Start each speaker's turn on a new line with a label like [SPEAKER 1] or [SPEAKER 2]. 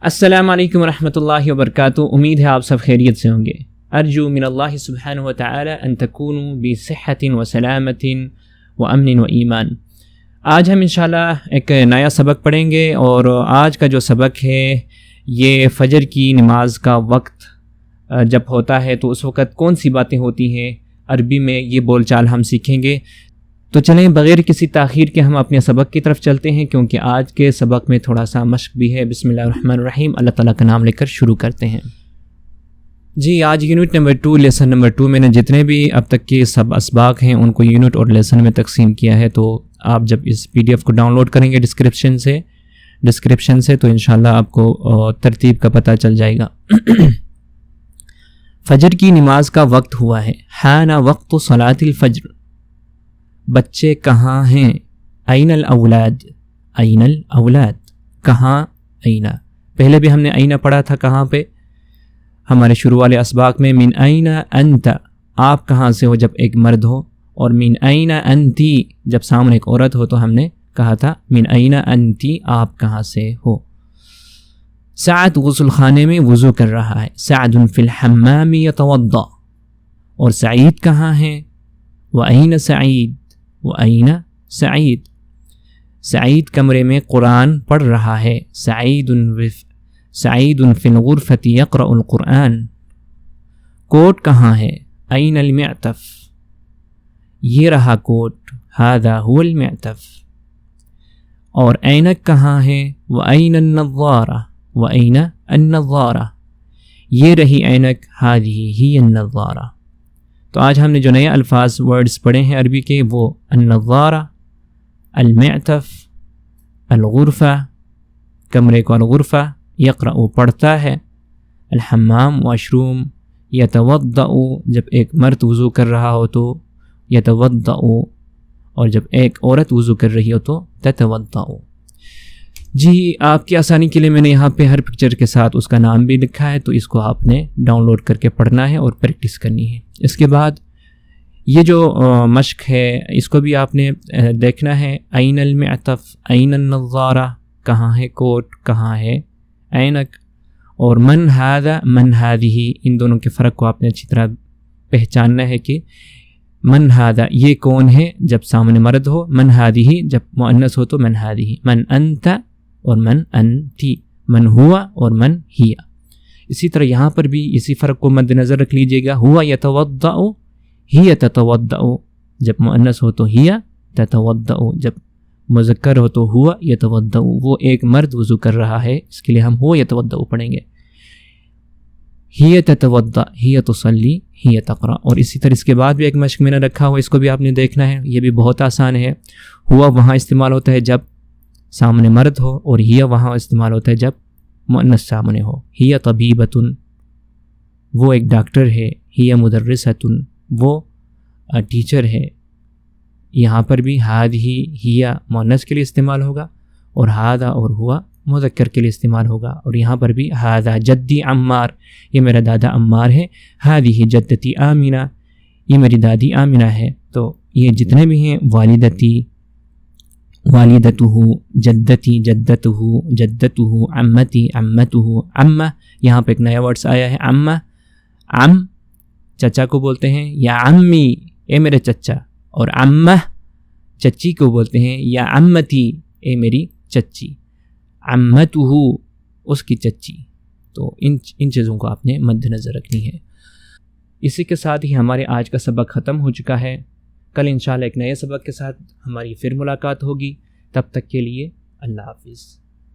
[SPEAKER 1] السلام علیکم ورحمۃ اللہ وبرکاتہ۔ امید ہے آپ سب خیریت سے ہوں گے۔ ارجو من اللہ سبحانہ وتعالی ان تکونوا بصحۃ وسلامۃ وامن وایمان۔ آج ہم انشاءاللہ ایک نیا سبق پڑھیں گے، اور آج کا جو سبق ہے یہ فجر کی نماز کا وقت جب ہوتا ہے تو اس وقت کون سی باتیں ہوتی ہیں، عربی میں یہ بول چال ہم سیکھیں گے۔ تو چلیں بغیر کسی تاخیر کے ہم اپنے سبق کی طرف چلتے ہیں، کیونکہ آج کے سبق میں تھوڑا سا مشق بھی ہے۔ بسم اللہ الرحمن الرحیم، اللہ تعالیٰ کا نام لے کر شروع کرتے ہیں۔ جی، آج یونٹ نمبر 2 لیسن نمبر 2 میں نے جتنے بھی اب تک کے سب اسباق ہیں ان کو یونٹ اور لیسن میں تقسیم کیا ہے، تو آپ جب اس پی ڈی ایف کو ڈاؤن لوڈ کریں گے ڈسکرپشن سے تو انشاءاللہ آپ کو ترتیب کا پتہ چل جائے گا۔ فجر کی نماز کا وقت ہوا ہے۔ حان وقت صلاۃ الفجر۔ بچے کہاں ہیں؟ این الاولاد، این الاولاد، کہاں؟ این، پہلے بھی ہم نے این پڑھا تھا کہاں پہ، ہمارے شروع والے اسباق میں۔ من این انت، آپ کہاں سے ہو جب ایک مرد ہو، اور من این انتی جب سامنے ایک عورت ہو تو ہم نے کہا تھا من این انتی، آپ کہاں سے ہو۔ سعد غسل خانے میں وضو کر رہا ہے۔ سعد فی الحمام یتوضا، اور سعید کہاں ہے؟ وَأَيْنَ سعید، وَأَيْنَ سعید، سعید کمرے میں قرآن پڑھ رہا ہے۔ سعید فی الغرفۃ یقرأ القرآن۔ کوٹ کہاں ہے؟ این المعطف، یہ رہا کوٹ، ھذا هو المعطف۔ اور اینک کہاں ہے؟ وَأَيْنَ النَّظَّارَةُ، وَأَيْنَ النَّظَّارَةُ، یہ رہی اینک، هذه هي النظارہ۔ تو آج ہم نے جو نئے الفاظ ورڈز پڑھے ہیں عربی کے، وہ النظارہ، المعطف، الغرفہ، کمرے کو الغرفہ، یقرأ پڑھتا ہے، الحمام واشروم، یتوضأ جب ایک مرد وضو کر رہا ہو تو یتوضأ، اور جب ایک عورت وضو کر رہی ہو تو تتوضأ۔ جی، آپ کی آسانی کے لیے میں نے یہاں پہ ہر پکچر کے ساتھ اس کا نام بھی لکھا ہے، تو اس کو آپ نے ڈاؤن لوڈ کر کے پڑھنا ہے اور پریکٹس کرنی ہے۔ اس کے بعد یہ جو مشق ہے اس کو بھی آپ نے دیکھنا ہے۔ این المعطف، این النظارہ، کہاں ہے کوٹ، کہاں ہے اینک، اور من ھذا، من ھذہ، ان دونوں کے فرق کو آپ نے اچھی طرح پہچاننا ہے کہ من ھذا یہ کون ہے جب سامنے مرد ہو، من ھذہ جب مؤنث ہو تو من ھذہ، من انت اور من انتی، من ہوا اور من ہی۔ اسی طرح یہاں پر بھی اسی فرق کو مد نظر رکھ لیجئے گا۔ ہوا یتوضأ، ہی تتوضأ، جب مؤنث ہو تو ہی تتوضأ، جب مذکر ہو تو ہوا یتوضأ۔ وہ ایک مرد وضو کر رہا ہے، اس کے لیے ہم ہوا یتوضأ پڑھیں گے۔ ہی تتوضأ، ہی تصلی، ہی تقرأ۔ اور اسی طرح اس کے بعد بھی ایک مشق میں نے رکھا ہوا، اس کو بھی آپ نے دیکھنا ہے، یہ بھی بہت آسان ہے۔ ہوا وہاں استعمال ہوتا ہے جب سامنے مرد ہو، اور ہی وہاں استعمال ہوتا ہے جب مؤنث سامنے ہو۔ ہی طبیبۃ، وہ ایک ڈاکٹر ہے۔ ہی مدرسۃ، وہ ٹیچر ہے۔ یہاں پر بھی ھذہ، ہی مؤنث کے لیے استعمال ہوگا، اور ھذا اور ہوا مذکر کے لیے استعمال ہوگا۔ اور یہاں پر بھی ھذا جدی عمار، یہ میرا دادا عمار ہے۔ ھذہ جدتی آمنہ، یہ میری دادی آمنہ ہے۔ تو یہ جتنے بھی ہیں، والدتی، والدتہ، جدتی، جدتہ، جدتہ، عمتی، عمتہ، عمہ، یہاں پہ ایک نیا ورڈس آیا ہے، عمہ، عم چچا کو بولتے ہیں، یا عمی، اے میرے چچا، اور عمہ چچی کو بولتے ہیں، یا عمتی، اے میری چچی، عمتہ، اس کی چچی۔ تو ان چیزوں کو آپ نے مد نظر رکھنی ہے۔ اسی کے ساتھ ہی ہمارے آج کا سبق ختم ہو چکا ہے۔ کل انشاءاللہ ایک نئے سبق کے ساتھ ہماری پھر ملاقات ہوگی، تب تک کے لیے اللہ حافظ۔